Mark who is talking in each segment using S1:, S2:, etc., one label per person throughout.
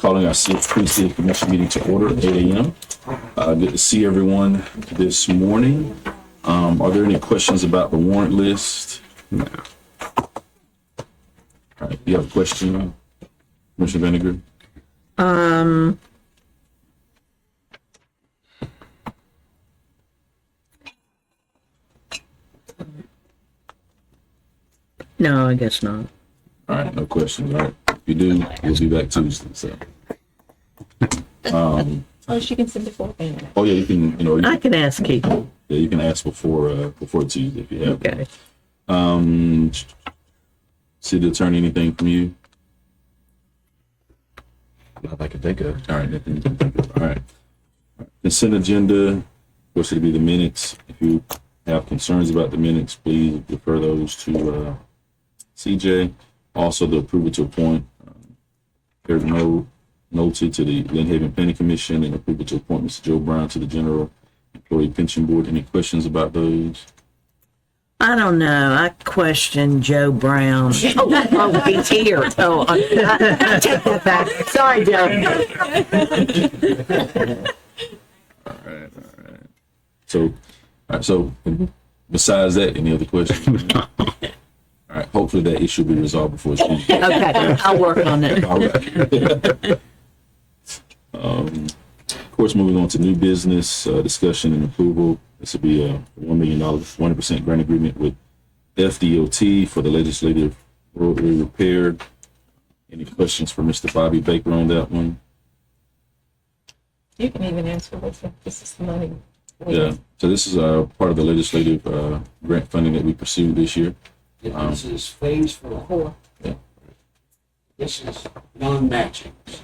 S1: calling our City Commission meeting to order at 8 a.m. Good to see everyone this morning. Are there any questions about the warrant list? No. All right, you have a question, Commissioner Vinegar?
S2: No, I guess not.
S1: All right, no questions. All right, if you do, we'll be back Tuesday. So,
S3: Oh, she can send it for me.
S1: oh yeah, you can.
S2: I can ask Keith.
S1: Yeah, you can ask before Tuesday if you have.
S2: Okay.
S1: City Attorney, anything from you?
S4: Not that I can think of.
S1: All right, nothing you can think of. All right. Consent agenda, of course, it'll be the minutes. If you have concerns about the minutes, please refer those to CJ. Also, the approval to appoint there's no noted to the Lynn Haven Planning Commission and approval to appoint Mr. Joe Brown to the General Employee Pension Board. Any questions about those?
S2: I don't know. I question Joe Brown. Oh, he's here. Oh, I take that back. Sorry, Joe.
S1: All right. So besides that, any other questions? All right. Hopefully that issue will be resolved before Tuesday.
S2: Okay, I'll work on it.
S1: All right. Of course, moving on to new business discussion and approval. This will be a $1 million 100% grant agreement with FDOT for the legislative roadway repair. Any questions for Mr. Bobby Baker on that one?
S3: You can even answer this is the money.
S1: Yeah. So this is part of the legislative grant funding that we pursued this year.
S5: Yeah, this is phase 4.
S1: Yeah.
S5: This is non-matching. It's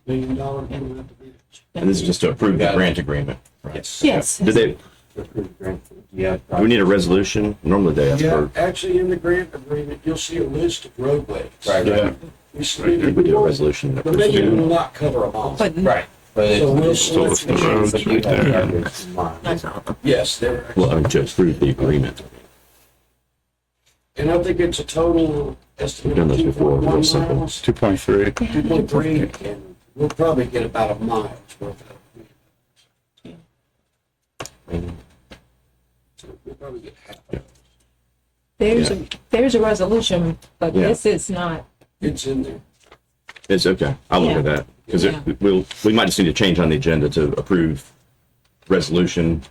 S5: $1 million increment to match.
S4: And this is just to approve the grant agreement, right?
S5: Yes.
S3: Yes.
S4: Did they,
S5: Approved grant. Yeah.
S4: do we need a resolution? Normally they ask
S5: Yeah,
S4: for,
S5: actually in the grant agreement, you'll see a list of roadways.
S4: Right, yeah.
S5: We
S4: I
S5: submitted,
S4: think we do a resolution. that
S5: the million will
S4: approves it.
S5: not cover them all.
S3: But
S6: Right, but
S5: So we'll
S6: it's
S5: select
S6: the roads
S5: that
S6: right there.
S5: have in mind. Yes, they're,
S4: Well, I mean, to approve the agreement.
S5: and I think it's a total
S4: We've
S5: estimate
S4: done
S5: of
S4: this before, real
S5: 2.1
S4: simple.
S5: miles.
S6: 2.3.
S5: 2.3, and we'll probably get about a mile's worth of it. So we'll probably get half of it.
S3: there's a resolution, but
S4: Yeah.
S3: this is not.
S5: It's in there.
S4: It's okay. I'll look at that. Because
S3: Yeah.
S4: we might just need to change on the agenda to approve resolution.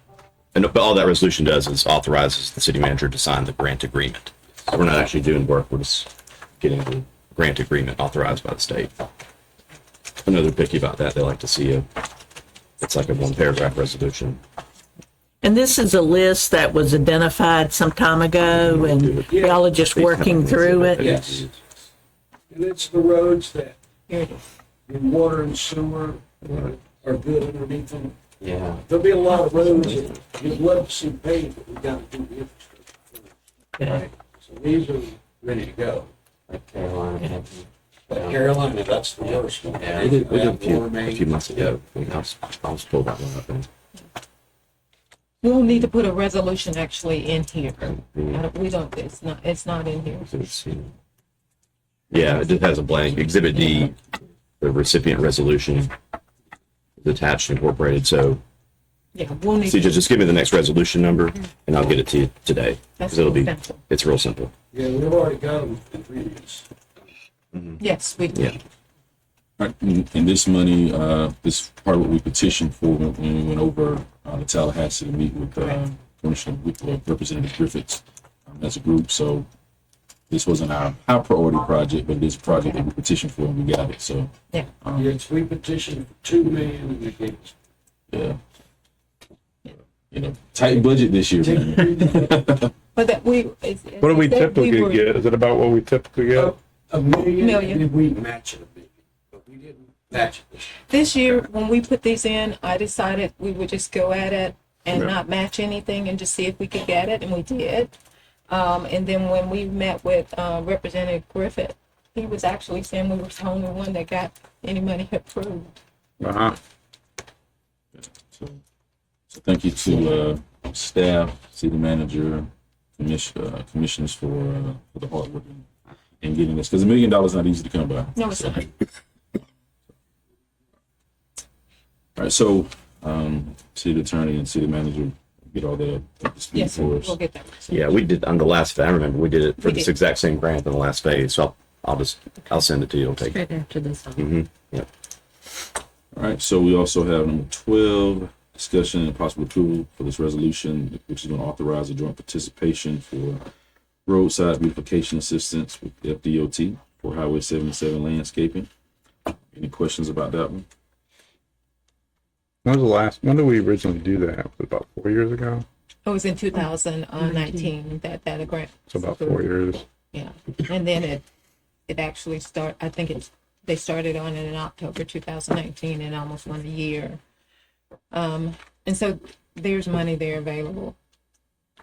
S4: But all that resolution does is authorizes the city manager to sign the grant agreement. So we're not actually doing work. We're just getting the grant agreement authorized by the state. I know they're picky about that. They like to see it's like a 1-paragraph resolution.
S2: And this is a list that was identified some time ago, and y'all are just working through it.
S5: Yes. And it's the roads that
S3: Here it is.
S5: your water and sewer are good underneath them.
S6: Yeah.
S5: There'll be a lot of roads that you'd love to see paved, but we gotta do the infrastructure first.
S2: Okay.
S5: So these are ready to go.
S6: Like Carolina.
S5: But Carolina, that's the worst one.
S6: Yeah.
S4: We did a
S5: Water
S4: few
S5: main.
S4: months ago. I'll just pull that one up. And
S3: We'll need to put a resolution actually in here.
S4: the-
S3: We don't, it's not in here.
S4: let's see. Yeah, it just has a blank. Exhibit D, the recipient resolution is attached and incorporated. So
S3: Yeah, we'll need.
S4: CJ, just give me the next resolution number and I'll get it to you today.
S3: That's
S4: 'Cause it'll be,
S3: simple.
S4: it's real simple.
S5: Yeah, we've already got them in previous.
S3: Yes, we do.
S4: Yeah.
S1: All right, and this money, this is part of what we petitioned for when we went over to Tallahassee to meet with Commissioner Representative Griffiths as a group. So this wasn't our priority project, but it is a project that we petitioned for and we got it. So
S3: Yeah.
S5: Yes, we petitioned for $2 million and they gave us.
S1: yeah, tight budget this year, man.
S3: But that we.
S6: What do we typically get? Is it about what we typically get?
S5: $1 million,
S3: Million.
S5: and we match it $1 million, but we didn't match it this year.
S3: This year, when we put these in, I decided we would just go at it and
S1: Yeah.
S3: not match anything and just see if we could get it, and we did. And then when we met with Representative Griffith, he was actually saying we were the only one that got any money approved.
S6: Uh-huh.
S1: So thank you to staff, city manager, commissioners for the hard work in getting this, because $1 million is not easy to come by.
S3: No, it's not.
S1: All right, so, city attorney and city manager, get all that up to speed
S3: Yes, sir.
S1: for us.
S3: We'll get that.
S4: Yeah, we did on the last, I remember we did it for
S3: We
S4: this
S3: did.
S4: exact same grant in the last phase. So I'll send it to you. I'll take it.
S7: Straight after this one.
S4: Mm-hmm. Yep.
S1: All right, so we also have number 12, discussion and possible approval for this resolution, which is going to authorize a joint participation for roadside beautification assistance with FDOT for Highway 77 landscaping. Any questions about that one?
S6: When did we originally do that? Was it about 4 years ago?
S3: It was in 2019 that grant.
S6: So about 4 years.
S3: Yeah, and then it actually they started on it in October 2019 and almost won a year. And so there's money there available.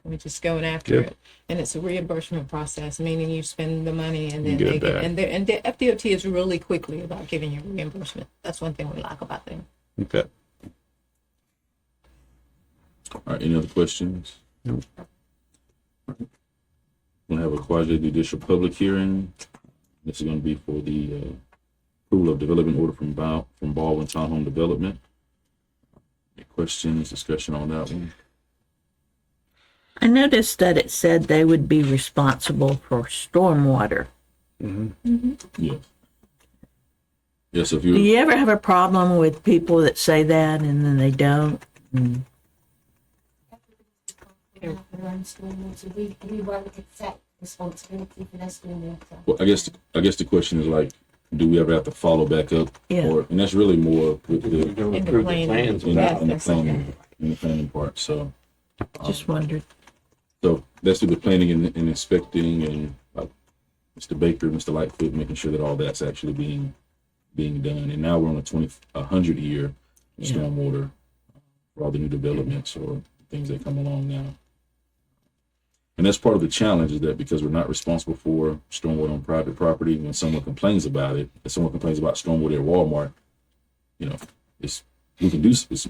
S3: We're just going after
S6: Yep.
S3: it, and it's a reimbursement process, meaning you spend the money and then
S6: You get
S3: they
S6: it
S3: get,
S6: back.
S3: and the FDOT is really quickly about giving you reimbursement. That's one thing we like about them.
S1: Okay. All right, any other questions?
S6: Nope.
S1: We're gonna have a quasi judicial public hearing. This is gonna be for the approval of development order from Baldwin Town Home Development. Any questions, discussion on that one?
S2: I noticed that it said they would be responsible for stormwater.
S1: Yeah. Yes, if
S2: Do
S1: you're,
S2: you ever have a problem with people that say that and then they don't?
S8: We want to accept responsibility for this stormwater.
S1: well, I guess the question is like, do we ever have to follow back up?
S2: Yeah.
S1: Or, and that's really more with
S5: We're
S1: the,
S5: gonna
S3: In the
S5: approve the
S3: planning.
S5: plans.
S1: in
S3: Yes,
S1: the
S3: that's
S1: planning, in the planning part, so.
S2: Just wondered.
S1: So that's through the planning and inspecting and like Mr. Baker, Mr. Lightfoot, making sure that all that's actually being done. And now we're on a 100-year
S2: Yeah.
S1: stormwater for all the new developments or things that come along now. And that's part of the challenge is that because we're not responsible for stormwater on private property, when someone complains about it, if someone complains about stormwater at Walmart, you know, it's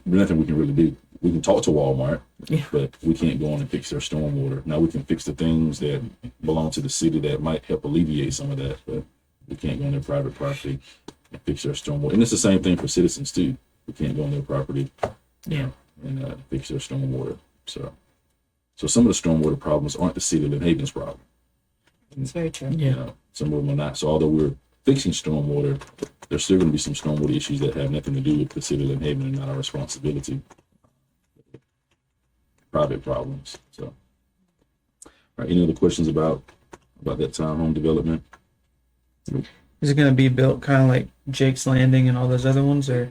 S1: nothing we can really do. We can talk to Walmart,
S2: Yeah.
S1: but we can't go on and fix their stormwater. Now we can fix the things that belong to the city that might help alleviate some of that, but we can't go on their private property and fix their stormwater. And it's the same thing for citizens too. We can't go on their property
S2: Yeah.
S1: and fix their stormwater. So some of the stormwater problems aren't the city of Lynn Haven's problem.
S3: It's very true.
S1: You know, some of them are not. So although we're fixing stormwater, there's still going to be some stormwater issues that have nothing to do with the city of Lynn Haven and not our responsibility. Private problems. So, all right, any other questions about that townhome development?
S9: Is it going to be built kind of like Jake's Landing and all those other ones, or?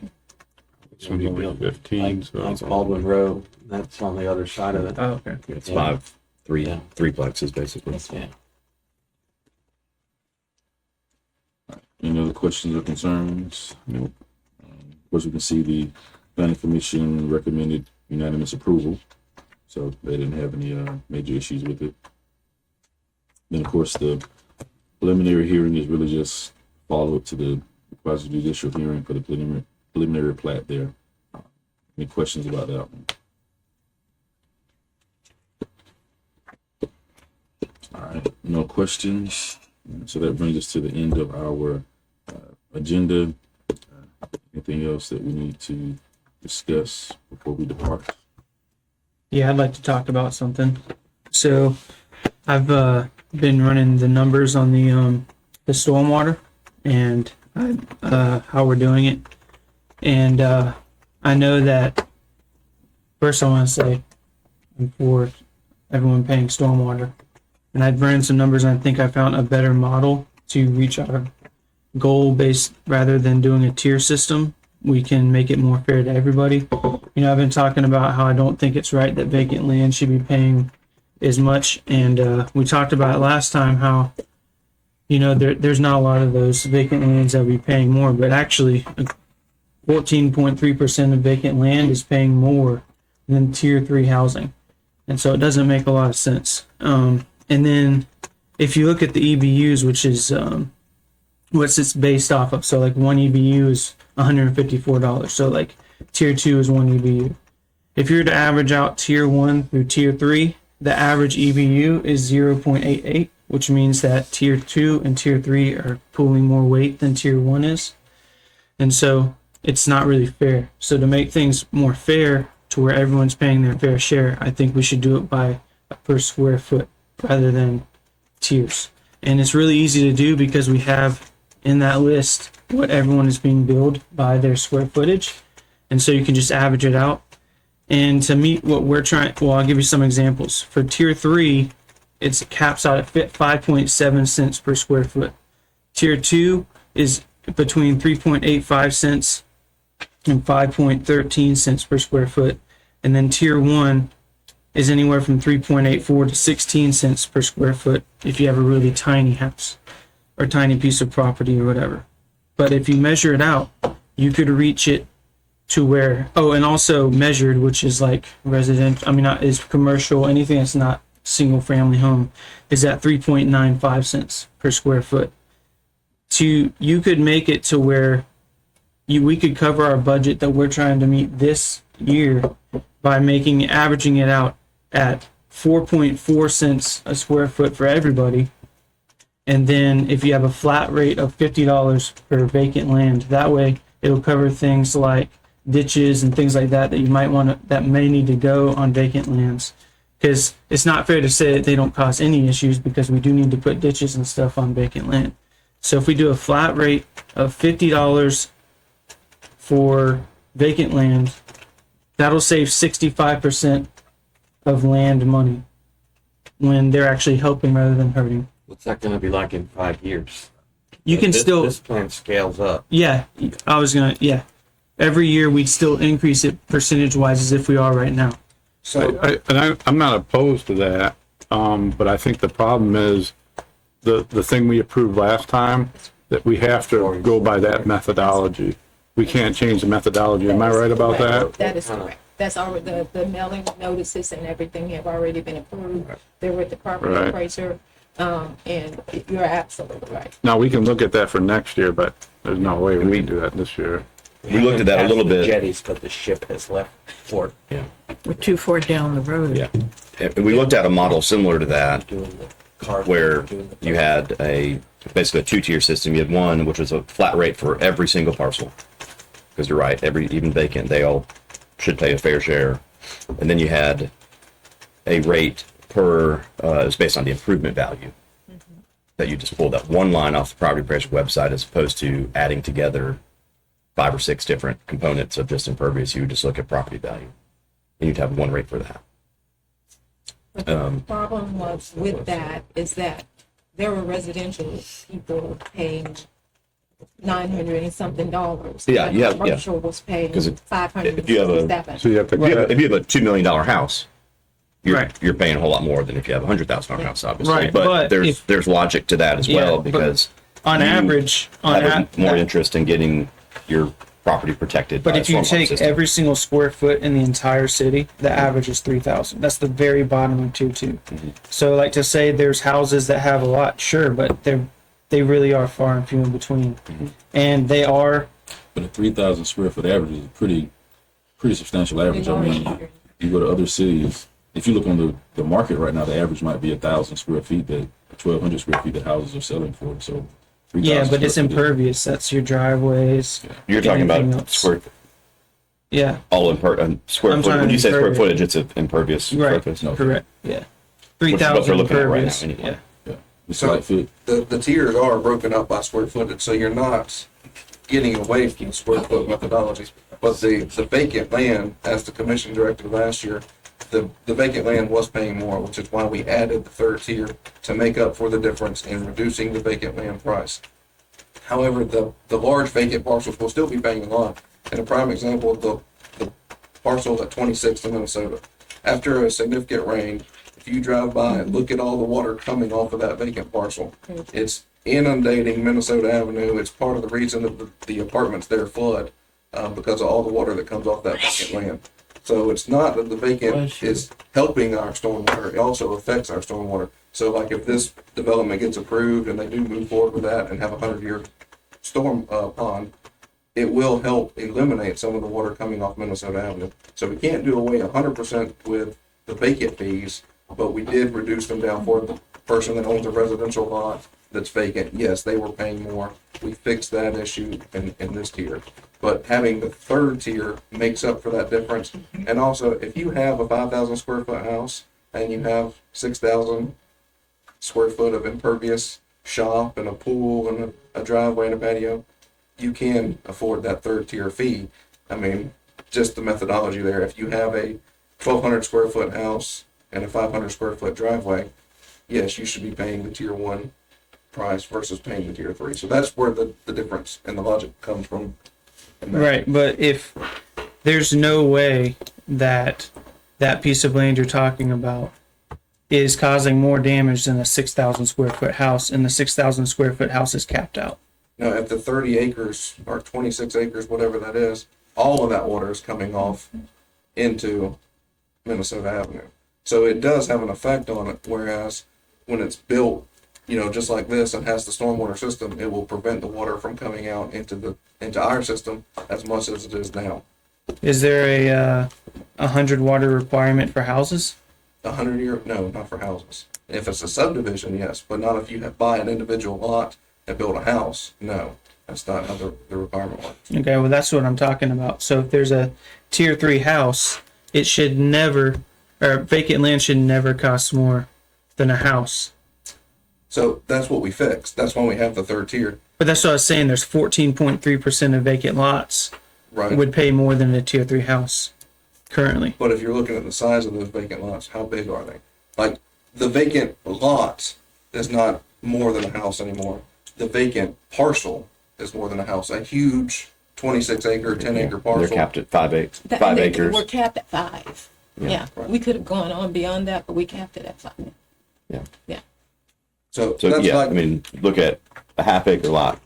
S6: It's only 15, so.
S5: Like Baldwin Road, that's on the other side of it.
S9: Oh, okay.
S4: It's
S5: Yeah.
S4: three
S5: Yeah.
S4: plexes basically.
S5: Yeah.
S1: Any other questions or concerns? Nope. Of course, we can see the planning commission recommended unanimous approval, so they didn't have any major issues with it. Then, of course, the preliminary hearing is really just follow up to the quasi judicial hearing for the preliminary plat there. Any questions about that one? All right, no questions. So that brings us to the end of our agenda. Anything else that we need to discuss before we depart?
S9: Yeah, I'd like to talk about something. So, I've been running the numbers on the stormwater and how we're doing it, and I know that first I want to say I'm for everyone paying stormwater, and I've run some numbers and I think I found a better model to reach our goal based rather than doing a tier system. We can make it more fair to everybody. You know, I've been talking about how I don't think it's right that vacant land should be paying as much, and we talked about it last time how, you know, there's not a lot of those vacant lands that will be paying more, but actually 14.3% of vacant land is paying more than tier 3 housing, and so it doesn't make a lot of sense. And then if you look at the EBUs, which is what's it's based off of, so like one EBU is $154, so like tier 2 is one EBU. If you were to average out tier 1 through tier 3, the average EBU is 0.88, which means that tier 2 and tier 3 are pulling more weight than tier 1 is. And so it's not really fair. So to make things more fair to where everyone's paying their fair share, I think we should do it by per square foot rather than tiers. And it's really easy to do because we have in that list what everyone is being billed by their square footage. And so you can just average it out. And to meet what we're trying, well, I'll give you some examples. For tier 3, it's caps out at 5.7 cents per square foot. Tier 2 is between 3.85 cents and 5.13 cents per square foot. And then tier 1 is anywhere from 3.84 to 16 cents per square foot if you have a really tiny house or tiny piece of property or whatever. But if you measure it out, you could reach it to where, oh, and also measured, which is like residential, I mean, not is commercial, anything that's not single family home, is at 3.95 cents per square foot. You could make it to where we could cover our budget that we're trying to meet this year by averaging it out at 4.4 cents a square foot for everybody. And then if you have a flat rate of $50 per vacant land, that way it'll cover things like ditches and things like that you might want to, that may need to go on vacant lands. Because it's not fair to say that they don't cause any issues, because we do need to put ditches and stuff on vacant land. So if we do a flat rate of $50 for vacant land, that'll save 65% of land money when they're actually helping rather than hurting.
S7: What's that going to be like in 5 years?
S9: You can still,
S7: This plan scales up.
S9: yeah, yeah. Every year we'd still increase it percentage wise as if we are right now.
S6: So I'm not opposed to that, but I think the problem is the thing we approved last time, that we have to go by that methodology. We can't change the methodology. Am I right about that?
S3: That is correct. That's already, the mailing notices and everything have already been approved. They're with the property
S6: Right.
S3: appraiser, and you're absolutely right.
S6: Now, we can look at that for next year, but there's no way we can do that this year.
S4: We looked at that a little bit.
S7: Jetties, but the ship has left port.
S4: Yeah.
S2: We're too far down the road.
S4: Yeah. And we looked at a model similar to that,
S7: Doing the car.
S4: where
S7: doing the
S4: you had basically a 2-tier system. You had one which was a flat rate for every single parcel, because you're right, even vacant, they all should pay a fair share. And then you had a rate per, it was based on the improvement value, that you just pulled that one line off the property appraiser website, as opposed to adding together 5 or 6 different components of just impervious. You would just look at property value, and you'd have one rate for that.
S3: But the problem was with that is that there were residential people paying $900 and something dollars.
S4: Yeah,
S3: but
S4: yeah, yeah.
S3: Commercial was paying
S4: Because if
S3: $567.
S4: you have a-
S6: So you have to,
S4: If you have a $2 million house,
S9: Right.
S4: you're paying a whole lot more than if you have a $100,000 house, obviously.
S9: Right,
S4: But,
S9: but
S4: there's logic to that as
S9: Yeah,
S4: well,
S9: but
S4: because
S9: On
S4: you
S9: average,
S4: have more interest in getting your property protected.
S9: but
S4: by
S9: if
S4: a
S9: you
S4: stormwater
S9: take
S4: system.
S9: every single square foot in the entire city, the average is 3,000. That's the very bottom of tier 2. So, like, to say there's houses that have a lot, sure, but they really are far and few in between, and they are.
S1: But a 3,000 square foot average is a pretty substantial average. I mean, you go to other cities, if you look on the market right now, the average might be 1,000 square feet, that 1,200 square feet that houses are selling for. So 3,000
S9: Yeah, but
S1: square
S9: it's
S1: feet is-
S9: impervious. That's your driveways.
S4: You're talking
S9: anything
S4: about
S9: else.
S4: square,
S9: Yeah,
S4: square
S9: I'm
S4: foot. When
S9: talking
S4: you say square
S9: impervious.
S4: footage, it's an impervious square
S9: right.
S4: footage.
S1: No.
S9: Correct. Yeah,
S4: Which is what
S9: 3,000
S4: they're looking at right
S9: impervious.
S4: now anyway.
S9: Yeah.
S1: It's
S10: So-
S1: like foot.
S10: The tiers are broken up by square footage, so you're not getting away from the square foot methodologies. But the vacant land, as the commission directed last year, the vacant land was paying more, which is why we added the third tier to make up for the difference in reducing the vacant land price. However, the large vacant parcels will still be paying a lot. And a prime example, the parcel at 26th in Minnesota. After a significant rain, if you drive by and look at all the water coming off of that vacant parcel, it's inundating Minnesota Avenue. It's part of the reason that the apartments there flood, because of all the water that comes off that vacant land. So it's not that the vacant is helping our stormwater, it also affects our stormwater. So like if this development gets approved and they do move forward with that and have a 100-year storm pond, it will help eliminate some of the water coming off Minnesota Avenue. So we can't do away 100% with the vacant fees, but we did reduce them down for the person that owns a residential lot that's vacant. Yes, they were paying more. We fixed that issue in this tier. But having the third tier makes up for that difference. And also, if you have a 5,000 square foot house and you have 6,000 square foot of impervious shop and a pool and a driveway and a patio, you can afford that third tier fee. I mean, just the methodology there. If you have a 1,200 square foot house and a 500 square foot driveway, yes, you should be paying the tier 1 price versus paying the tier 3. So that's where the difference in the logic comes from.
S9: Right, but if there's no way that that piece of land you're talking about is causing more damage than a 6,000 square foot house, and the 6,000 square foot house is capped out.
S10: Now, if the 30 acres or 26 acres, whatever that is, all of that water is coming off into Minnesota Avenue. So it does have an effect on it, whereas when it's built, just like this and has the stormwater system, it will prevent the water from coming out into our system as much as it is now.
S9: Is there a 100 water requirement for houses?
S10: 100-year, no, not for houses. If it's a subdivision, yes, but not if you buy an individual lot and build a house. No, that's not how the requirement works.
S9: Okay, well, that's what I'm talking about. So if there's a tier 3 house, it should never, or vacant land should never cost more than a house.
S10: So that's what we fixed. That's why we have the third tier.
S9: But that's what I was saying. There's 14.3% of vacant lots
S10: Right.
S9: would pay more than a tier 3 house currently.
S10: But if you're looking at the size of those vacant lots, how big are they? Like, the vacant lot is not more than a house anymore. The vacant parcel is more than a house. A huge 26 acre, 10 acre
S4: They're
S10: parcel.
S4: capped at 5 acres.
S3: We're capped at 5. Yeah, we could have gone on beyond that, but we capped it at 5.
S4: Yeah.
S3: Yeah.
S10: So
S4: So
S10: that's
S4: yeah,
S10: like,
S4: I mean, look at a half acre lot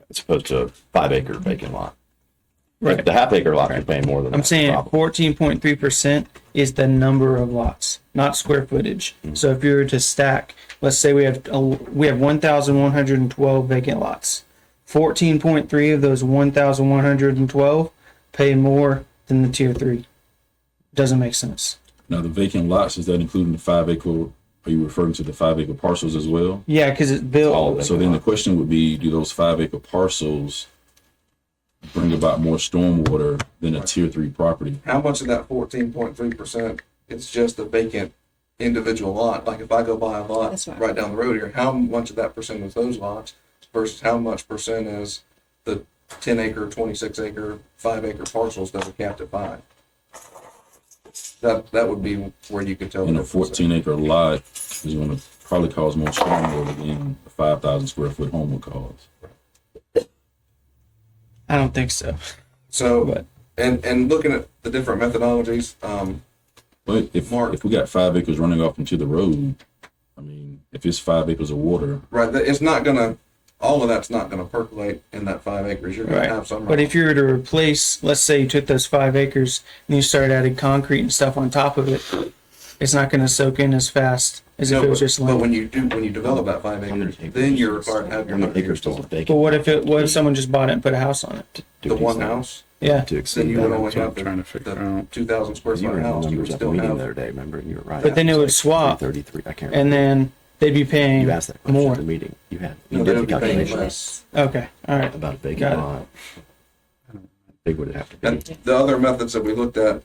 S4: as opposed to a 5 acre vacant lot.
S9: Right.
S4: The half acre lot can pay more than
S9: I'm
S4: that,
S9: saying
S4: probably.
S9: 14.3% is the number of lots, not square footage. So if you were to stack, let's say we have 1,112 vacant lots. 14.3 of those 1,112 pay more than the tier 3. Doesn't make sense.
S1: Now, the vacant lots, is that including the 5 acre? Are you referring to the 5 acre parcels as well?
S9: Yeah, because it's built.
S4: All of it.
S1: So then the question would be, do those 5 acre parcels bring about more stormwater than a tier 3 property?
S10: how much of that 14.3% is just a vacant individual lot? Like, if I go buy a lot
S3: That's right.
S10: right down the road here, how much of that percent is those lots versus how much percent is the 10 acre, 26 acre, 5 acre parcels that are capped at 5? That would be where you could tell.
S1: And
S10: the
S1: a
S10: difference.
S1: 14 acre lot is going to probably cause more stormwater than a 5,000 square foot home would cause.
S9: I don't think so.
S10: So,
S9: But-
S10: and looking at the different methodologies,
S1: But if we got 5 acres running off into the road, I mean, if it's 5 acres of water,
S10: right, it's not gonna, all of that's not gonna percolate in that 5 acres. You're gonna
S9: Right.
S10: have some.
S9: But if you were to replace, let's say you took those 5 acres and you started adding concrete and stuff on top of it, it's not going to soak in as fast as if it was just
S10: but
S9: land.
S10: when you develop that 5 acres, then you're required to have your
S4: How many acres still vacant?
S9: But what if someone just bought it and put a house on it?
S10: the one house,
S9: Yeah.
S4: To
S10: then
S4: exceed
S10: you
S4: that.
S10: would only
S6: That's what
S10: have
S6: I'm trying to figure
S10: the
S6: out.
S10: 2,000 square
S4: You
S10: foot
S4: were in the
S10: house. You would
S4: numbers at the
S10: still
S4: meeting the
S10: have.
S4: other day, remember? And you were right.
S9: But then it would swap,
S4: 33, I can't
S9: and
S4: remember.
S9: then they'd be paying
S4: You asked that question
S9: more.
S4: at the meeting. You had,
S10: No,
S4: you
S10: they
S4: did the
S10: would be paying
S4: calculation
S10: less.
S9: Okay, all right.
S4: about a
S9: Got
S4: vacant
S9: it.
S4: lot. How big would it have to be?
S10: And the other methods that we looked at,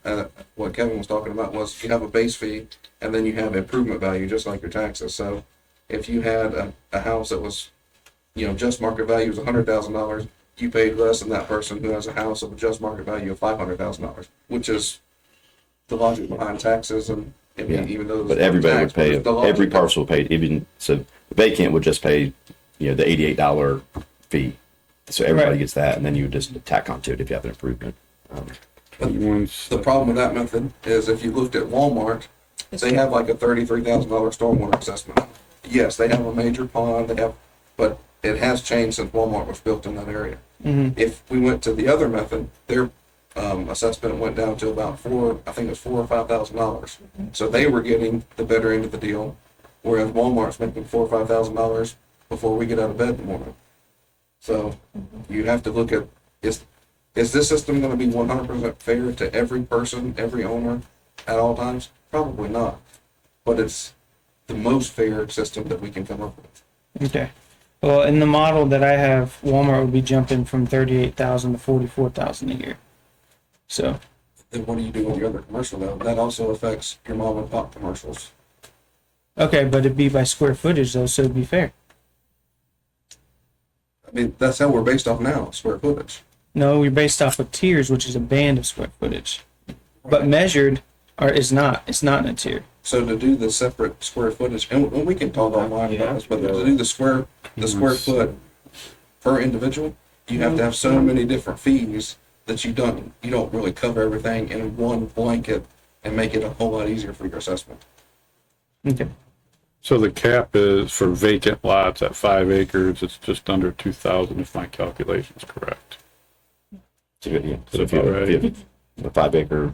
S10: what Kevin was talking about, was you have a base fee and then you have improvement value, just like your taxes. So if you had a house that was, just market value was $100,000, you paid less than that person who has a house of a just market value of $500,000, which is the logic behind taxes. And I mean,
S4: Yeah.
S10: even though
S4: But everybody would pay,
S10: the logic-
S4: every parcel would pay, even, so vacant would just pay, the $88 fee. So everybody
S9: Right.
S4: gets that, and then you would just tack onto it if you have an improvement.
S6: Once,
S10: The problem with that method is if you looked at Walmart, they have like a $33,000 stormwater assessment. Yes, they have a major pond, but it has changed since Walmart was built in that area. If we went to the other method, their assessment went down to about I think it was $4,000 or $5,000. So they were getting the better end of the deal, whereas Walmart's making $4,000 or $5,000 before we get out of bed in the morning. So you have to look at, is this system going to be 100% fair to every person, every owner at all times? Probably not. But it's the most fair system that we can come up with.
S9: Okay. Well, in the model that I have, Walmart would be jumping from 38,000 to 44,000 a year. So,
S10: Then what do you do with your other commercial though? That also affects your mom and pop commercials.
S9: okay, but it'd be by square footage though, so it'd be fair.
S10: I mean, that's how we're based off now, square footage.
S9: No, we're based off of tiers, which is a band of square footage. But measured it's not in a tier.
S10: So to do the separate square footage, and we can talk online about this, but to do the square foot per individual, you have to have so many different fees that you don't really cover everything in one blanket and make it a whole lot easier for your assessment.
S9: Okay.
S6: So the cap is for vacant lots at 5 acres, it's just under 2,000 if my calculation's correct.
S4: So if you have a 5 acre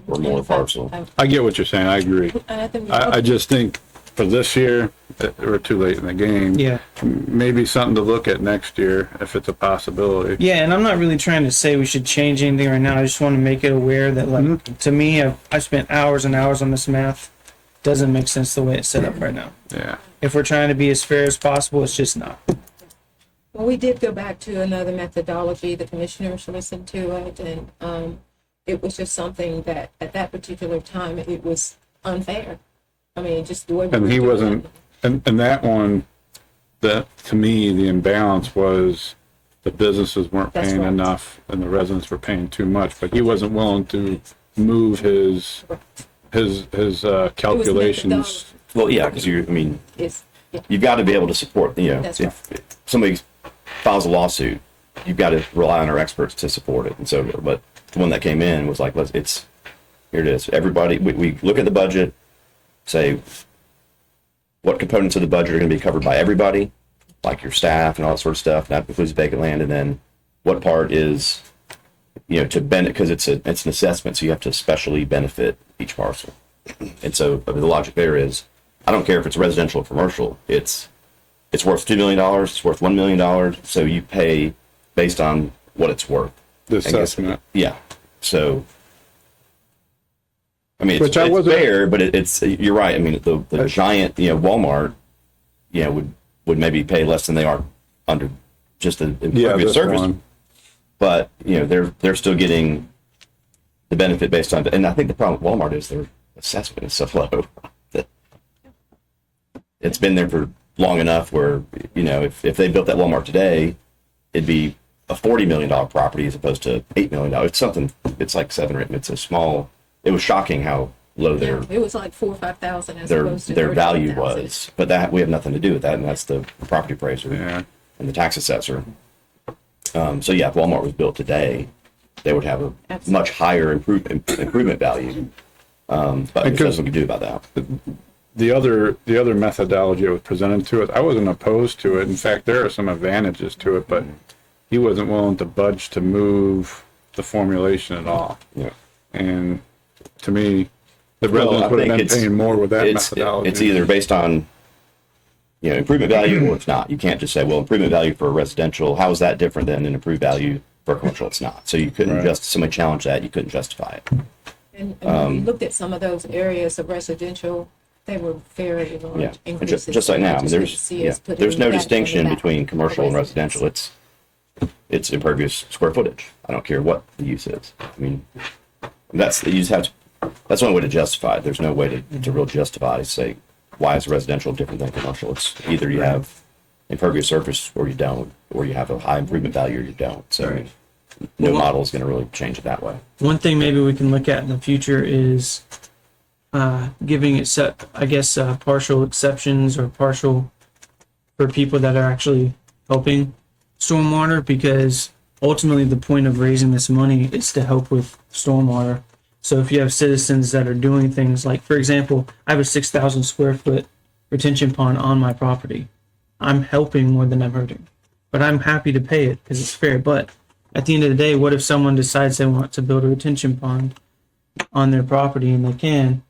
S4: or more parcel.
S6: I get what you're saying, I agree.
S3: And I think
S6: I just think for this year, we're too late in the game.
S9: Yeah.
S6: Maybe something to look at next year if it's a possibility.
S9: Yeah, and I'm not really trying to say we should change anything right now. I just want to make it aware that, like, to me, I've spent hours and hours on this math. Doesn't make sense the way it's set up right now.
S6: Yeah.
S9: If we're trying to be as fair as possible, it's just not.
S3: Well, we did go back to another methodology. The commissioners listened to it, and it was just something that at that particular time it was unfair. I mean, just the way.
S6: And he wasn't, and that one, that to me, the imbalance was the businesses weren't
S3: That's
S6: paying
S3: right.
S6: enough and the residents were paying too much, but he wasn't willing to move his calculations.
S4: Well, yeah, because you've got to be able to support,
S3: That's
S4: if somebody files a lawsuit, you've got to rely on our experts to support it. And so, but the one that came in was like, here it is. Everybody, we look at the budget, say what components of the budget are going to be covered by everybody, like your staff and all that sort of stuff. That includes vacant land. And then what part is, to benefit, because it's an assessment, so you have to specially benefit each parcel. And so the logic there is, I don't care if it's residential or commercial, it's worth $2 million, it's worth $1 million, so you pay based on what it's worth.
S6: The assessment.
S4: Yeah. So, I mean,
S6: Which I
S4: it's
S6: wasn't-
S4: fair, but you're right. I mean, the giant, Walmart, would maybe pay less than they are under just the impervious
S6: this
S4: surface.
S6: one.
S4: But, they're still getting the benefit based on, and I think the problem with Walmart is their assessment is so low that it's been there for long enough where, if they built that Walmart today, it'd be a $40 million property as opposed to $8 million. It's something, it's like 7 or 8. It's a small, it was shocking how low
S3: Yeah, it was like 4,000 or 5,000 as
S4: their
S3: opposed to
S4: their value
S3: 35,000.
S4: was. But that we have nothing to do with that, and that's the property appraiser
S6: Yeah.
S4: and the tax assessor. So yeah, if Walmart was built today, they would have a
S3: Absolutely.
S4: much higher improvement value. But there's
S6: Because-
S4: nothing we can do about that.
S6: The other methodology that was presented to us, I wasn't opposed to it. In fact, there are some advantages to it, but he wasn't willing to budge to move the formulation at all.
S4: Yeah.
S6: And to me, the
S4: Well,
S6: residents
S4: I
S6: would have
S4: think
S6: been
S4: it's-
S6: paying more with that
S4: It's
S6: methodology.
S4: either based on improvement value or it's not. You can't just say, well, improvement value for residential, how is that different than an improved value for commercial? It's not. So you couldn't
S6: Right.
S4: somebody challenge that, you couldn't justify it.
S3: And when we looked at some of those areas of residential, they were very large
S4: Yeah,
S3: increases.
S4: just like now.
S3: I
S4: I mean,
S3: just
S4: there's
S3: didn't see us putting
S4: there's no
S3: that in the
S4: distinction
S3: back
S4: between
S3: of
S4: commercial and
S3: residence.
S4: residential. It's impervious square footage. I don't care what the use is. I mean, that's you just have to. That's one way to justify it. There's no way to really justify say why is residential different than commercial. It's either you have impervious surface or you don't, or you have a high improvement value or you don't. So no model is going to really change it that way.
S9: One thing maybe we can look at in the future is giving it partial exceptions or partial for people that are actually helping stormwater, because ultimately the point of raising this money is to help with stormwater. So if you have citizens that are doing things like, for example, I have a 6,000 square foot retention pond on my property. I'm helping more than I'm hurting, but I'm happy to pay it because it's fair. But at the end of the day, what if someone decides they want to build a retention pond on their property and they can?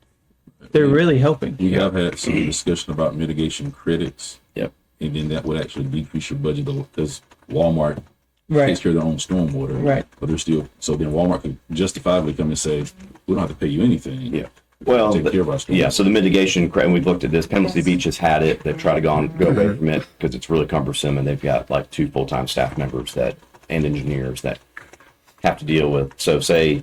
S9: They're really helping.
S1: We have had some discussion about mitigation credits.
S4: Yep.
S1: And then that would actually decrease your budget though, because Walmart takes
S9: Right.
S1: care of their own stormwater.
S9: Right.
S1: But they're still, so then Walmart could justifiably come and say, we don't have to pay you anything.
S4: Yeah. Well,
S1: take care of our storm.
S4: yeah, so the mitigation, and we've looked at this, Pemberley Beach has had it, they've tried to go away from it because it's really cumbersome, and they've got like 2 full-time staff members that, and engineers that have to deal with, so say,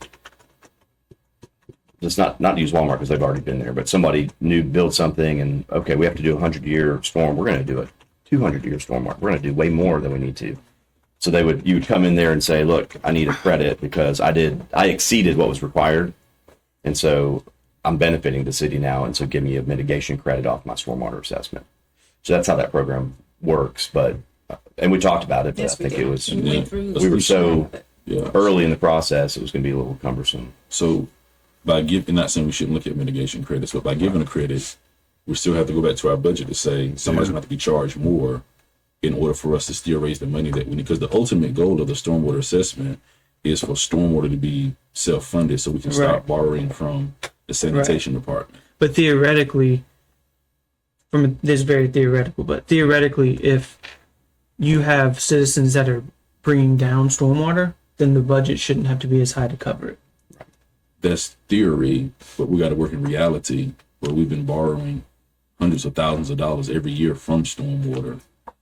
S4: let's not to use Walmart because they've already been there, but somebody new build something and, okay, we have to do a 100-year storm, we're going to do a 200-year storm, we're going to do way more than we need to. So you would come in there and say, look, I need a credit because I exceeded what was required, and so I'm benefiting the city now, and so give me a mitigation credit off my stormwater assessment. So that's how that program works. But and we talked about it, but
S3: Yes,
S4: I think
S3: we did.
S4: it was
S3: We went through.
S4: we were so
S1: Yeah.
S4: early in the process, it was going to be a little cumbersome.
S1: So by giving, not saying we shouldn't look at mitigation credits, but by giving a credit, we still have to go back to our budget to say somebody's going to have to be charged more in order for us to still raise the money that we need. Because the ultimate goal of the stormwater assessment is for stormwater to be self-funded so we can stop
S9: Right.
S1: borrowing from the sanitation department.
S9: But theoretically, this is very theoretical, but theoretically, if you have citizens that are bringing down stormwater, then the budget shouldn't have to be as high to cover it.
S1: That's theory, but we got to work in reality where we've been borrowing hundreds of thousands of dollars every year from stormwater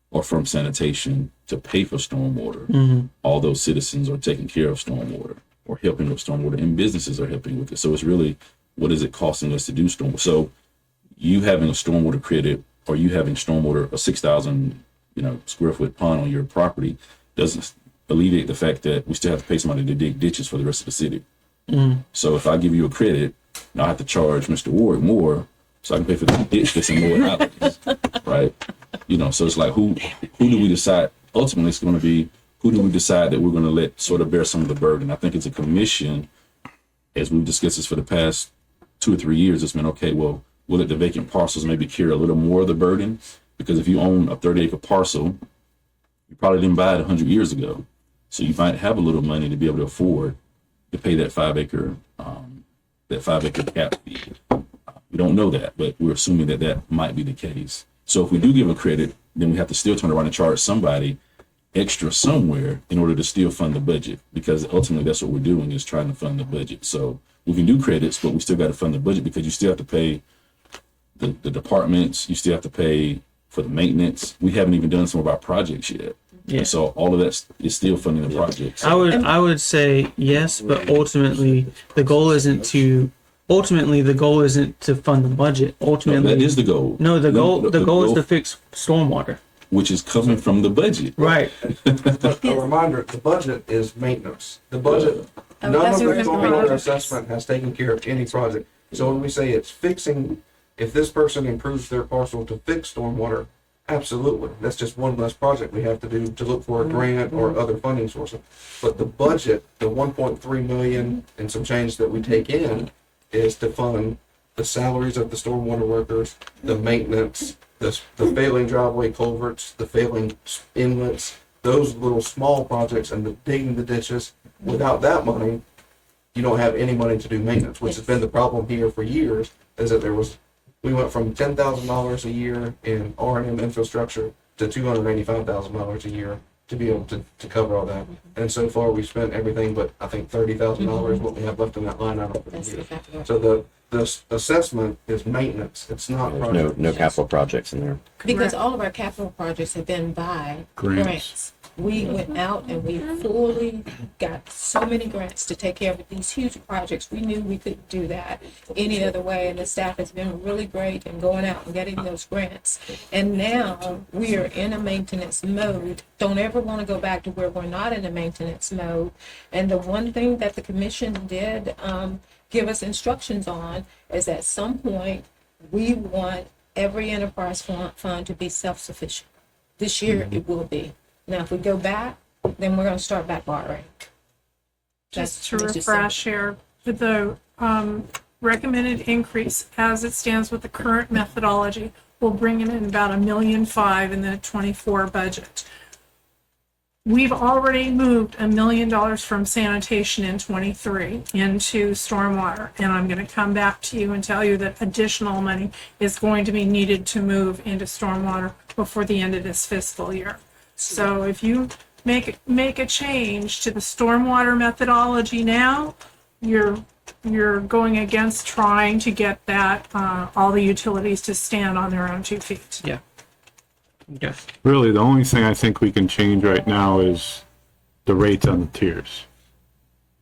S1: or from sanitation to pay for stormwater. All those citizens are taking care of stormwater or helping with stormwater, and businesses are helping with it. So it's really, what is it costing us to do stormwater? So you having a stormwater credit or you having stormwater, a 6,000 square foot pond on your property doesn't alleviate the fact that we still have to pay somebody to dig ditches for the rest of the city. So if I give you a credit, now I have to charge Mr. Ward more so I can pay for the ditch that's in Ward Islands, right? So it's like, who do we decide? Ultimately, it's going to be, who do we decide that we're going to let sort of bear some of the burden? I think it's a commission, as we've discussed this for the past 2 or 3 years, it's been, okay, well, we'll let the vacant parcels maybe carry a little more of the burden, because if you own a 30-acre parcel, you probably didn't buy it 100 years ago. So you might have a little money to be able to afford to pay that 5-acre cap fee. We don't know that, but we're assuming that that might be the case. So if we do give a credit, then we have to still turn around and charge somebody extra somewhere in order to still fund the budget, because ultimately that's what we're doing, is trying to fund the budget. So we can do credits, but we still got to fund the budget, because you still have to pay the departments, you still have to pay for the maintenance. We haven't even done some of our projects yet.
S9: Yeah.
S1: So all of that is still funding the projects.
S9: I would say yes, but ultimately the goal isn't to fund the budget. Ultimately,
S1: that is the goal.
S9: No, the goal is to fix stormwater.
S1: Which is coming from the budget.
S9: Right.
S10: But a reminder, the budget is maintenance. The budget, none of
S3: that's
S10: the
S3: a
S10: stormwater
S3: project.
S10: assessment has taken care of any project. So when we say it's fixing, if this person improves their parcel to fix stormwater, absolutely. That's just one less project we have to do to look for a grant or other funding sources. But the budget, the 1.3 million and some change that we take in, is to fund the salaries of the stormwater workers, the maintenance, the failing driveway culverts, the failing inlets, those little small projects, and the digging the ditches. Without that money, you don't have any money to do maintenance, which has been the problem here for years, is that we went from $10,000 a year in R&M infrastructure to $285,000 a year to be able to cover all that. And so far, we've spent everything but, I think, $30,000, what we have left in that line item for the
S3: That's
S10: year.
S3: exactly right.
S10: So the assessment is maintenance, it's not
S4: There's
S10: project.
S4: no capital projects in there.
S3: Because all of our capital projects have been by
S6: Grants.
S3: grants. We went out and we fully got so many grants to take care of these huge projects. We knew we couldn't do that any other way, and the staff has been really great in going out and getting those grants. And now we are in a maintenance mode. Don't ever want to go back to where we're not in a maintenance mode. And the one thing that the commission did give us instructions on is at some point we want every enterprise fund to be self-sufficient. This year it will be. Now, if we go back, then we're going to start back borrowing.
S11: Just to
S3: That's
S11: refresh here, the recommended increase as it stands with the current methodology will bring in about $1.5 million in the 24 budget. We've already moved $1 million from sanitation in 23 into stormwater, and I'm going to come back to you and tell you that additional money is going to be needed to move into stormwater before the end of this fiscal year. So if you make a change to the stormwater methodology now, you're you're going against trying to get that, all the utilities to stand on their own 2 feet.
S9: Yeah. Okay.
S6: Really, the only thing I think we can change right now is the rates on the tiers.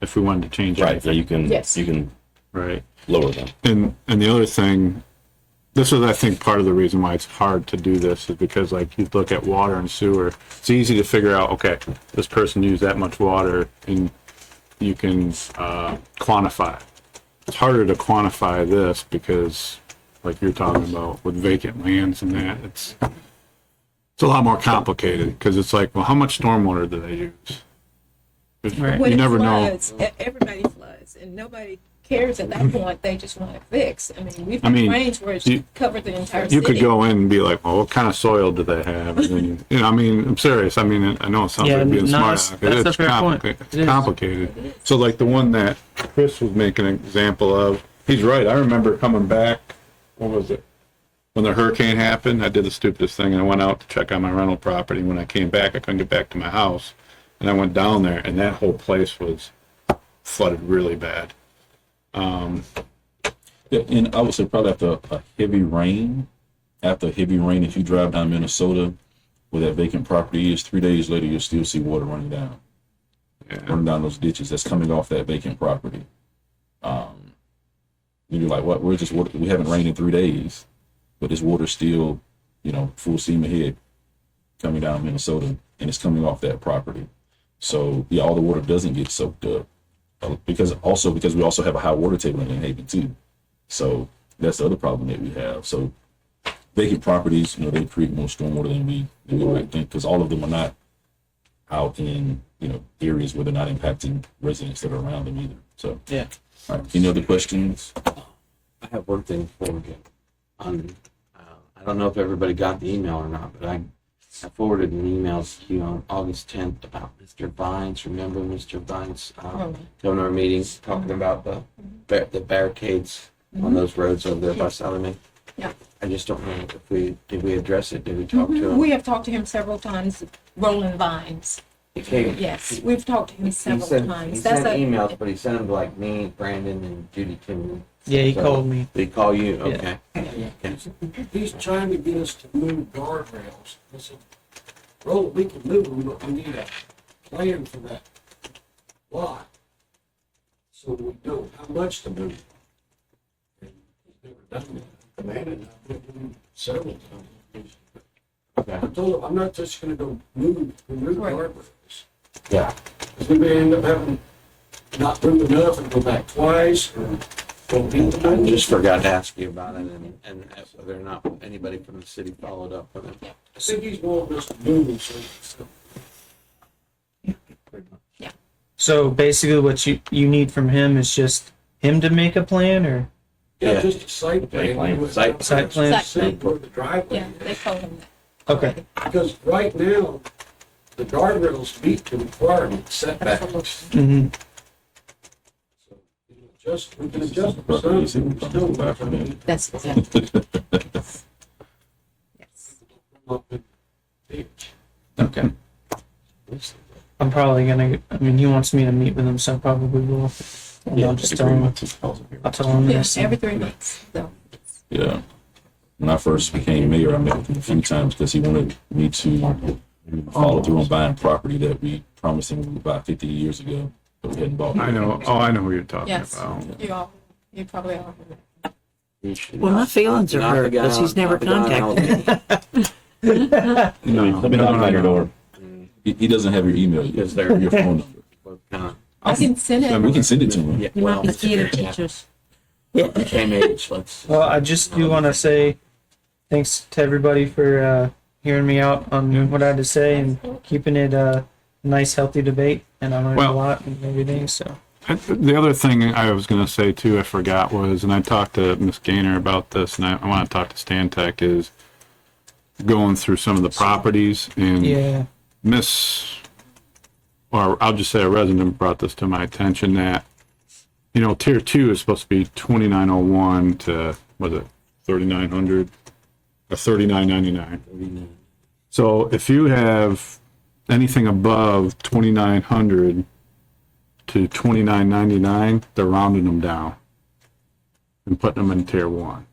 S6: If we wanted to change
S4: Right, so
S6: anything,
S4: you can
S6: right?
S4: lower them.
S6: And the other thing, this is, I think, part of the reason why it's hard to do this is because, like, you look at water and sewer, it's easy to figure out, okay, this person used that much water, and you can quantify it. It's harder to quantify this because, like you're talking about with vacant lands and that, it's a lot more complicated because it's like, well, how much stormwater do they use?
S9: Right.
S3: When
S6: You
S3: it
S6: never know.
S3: floods, everybody floods, and nobody cares at that point. They just want it fixed. I mean, we've
S6: I
S3: got
S6: meing,
S3: range where it's
S6: you-
S3: covered the entire
S6: You
S3: city.
S6: could go in and be like, well, what kind of soil do they have? And then you know, I mean, I'm serious. I mean, I know it sounds
S9: Yeah,
S6: like being
S9: no,
S6: smart.
S9: that's-
S6: aleck.
S9: that's a
S6: It's
S9: fair point.
S6: complicated.
S9: It is.
S6: It's complicated. So like the one that Chris was making an example of, he's right. I remember coming back, what was it? When the hurricane happened, I did the stupidest thing and I went out to check on my rental property. When I came back, I couldn't get back to my house. And I went down there and that whole place was flooded really bad.
S1: Yeah, and I would say probably after a heavy rain, if you drive down Minnesota where that vacant property is, 3 days later, you'll still see water running down. Running down those ditches that's coming off that vacant property. And you're like, what, where's this water? We haven't rained in 3 days, but this water's still, full steam ahead coming down Minnesota, and it's coming off that property. So yeah, all the water doesn't get soaked up. Because we also have a high water table in Lynn Haven too. So that's the other problem that we have. So vacant properties, they create more stormwater than we might think, because all of them are not out in, areas where they're not impacting residents that are around them either. So,
S9: Yeah.
S1: all right. Any other questions?
S5: I have one thing for you. I don't know if everybody got the email or not, but I forwarded an email to you on August 10th about Mr. Vines. Remember Mr. Vines going to our meeting talking about the barricades on those roads over there by Solomon?
S3: Yeah.
S5: I just don't know if did we address it? Did we talk to him?
S3: We have talked to him several times. Roland Vines.
S5: He came.
S3: Yes, we've talked to him several times.
S5: He
S3: That's
S5: sent
S3: a-
S5: emails, but he sent them to like me, Brandon, and Judy Kim.
S9: Yeah, he
S5: So-
S9: called me.
S5: Did he call you?
S9: Yeah.
S5: Okay. Okay.
S7: He's trying to get us to move guardrails. I said, well, we can move them, but we need a plan for that lot. So we know how much to move. And he's never done that. Amanda and I've been to him several times.
S5: Okay.
S7: I told him, I'm not just gonna go remove
S3: Right.
S7: guardrails.
S5: Yeah.
S7: Because we may end up having, not move enough and go back twice, or don't need to
S5: I
S7: move.
S5: just forgot to ask you about it, and whether or not anybody from the city followed up with it.
S7: I think he's wanting us to move them, so.
S9: So basically what you need from him is just him to make a plan or?
S7: Yeah,
S5: Yeah.
S7: just a site plan.
S5: plan. Site
S9: plan.
S7: See where the driveway
S3: Yeah, they
S7: is.
S3: told him that.
S9: Okay.
S7: Because right now, the guardrails meet the requirement setbacks.
S9: Mm-hmm.
S7: So, we can adjust the percentage, we still not gonna
S3: That's exactly. Yes.
S7: come up with ditch.
S9: Okay. I'm probably gonna, he wants me to meet with him, so I probably will. And I'll just tell him, I'll tell him
S3: Yeah,
S9: this.
S3: every 3 months. So,
S1: Yeah. When I first became mayor, I met with him a few times because he wanted me to follow through on buying property that we promised him we would buy 50 years ago, but we hadn't bought.
S6: I know. Oh, I know who you're talking
S3: yes,
S6: about.
S3: you probably all have that.
S2: Well, my feelings are hurt because he's never contacted me.
S6: No,
S4: Let me knock on your door.
S1: He doesn't have your email yet.
S5: Because they're
S1: Your phone number.
S3: I can send
S1: I mean, we
S3: it.
S1: can send it to him.
S5: Yeah,
S8: You
S5: well,
S8: might be theater teachers.
S5: same age. Let's.
S9: Well, I just do want to say thanks to everybody for hearing me out on what I had to say and keeping it a nice, healthy debate. And I learned a
S6: Well-
S9: lot and everything, so.
S6: The other thing I was going to say too, I forgot was, and I talked to Miss Gaynor about this, and I want to talk to Stan Tech, is going through some of the properties and
S9: Yeah.
S6: or I'll just say a resident brought this to my attention that, tier 2 is supposed to be 2901 to, was it 3900 or 3999. So if you have anything above 2900, to $29.99, they're rounding them down and putting them in tier 1.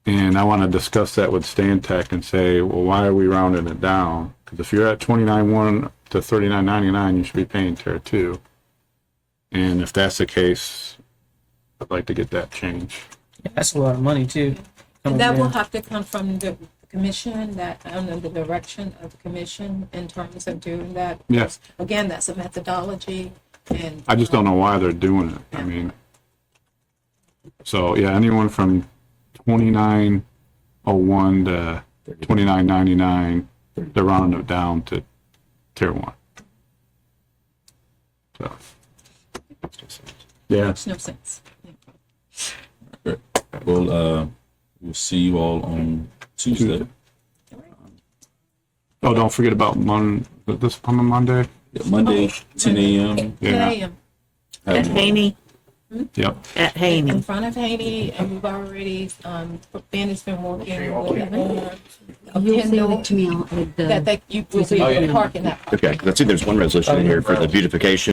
S6: And I want to discuss that with Stan Tech and say, well, why are we rounding it down? Because if you're at $29.1 to $39.99, you should be paying tier 2. And if that's the case, I'd like to get that changed.
S9: Yeah, that's a lot of money too.
S3: And that will have to come from the commission, that, under the direction of the commission in terms of doing that.
S6: Yes.
S3: Again, that's a methodology, and.
S6: I just don't know why they're doing it. I mean, so yeah, anyone from 29.01 to 29.99, they're rounding it down to tier 1. So, yeah.
S3: Makes no sense.
S1: Well, we'll see you all on Tuesday.
S6: Oh, don't forget about this coming Monday.
S1: Yeah, Monday, 10 a.m.
S3: 10
S6: Yeah.
S3: a.m.
S2: At Haney,
S6: Yep.
S2: at Haney.
S3: In front of Haney, and we've already, Ben has been working with a
S8: You'll send
S3: Kendall
S8: it to me, I'll add the.
S3: that you will be parking that.
S4: Okay, 'cause I see there's one resolution in here for the beautification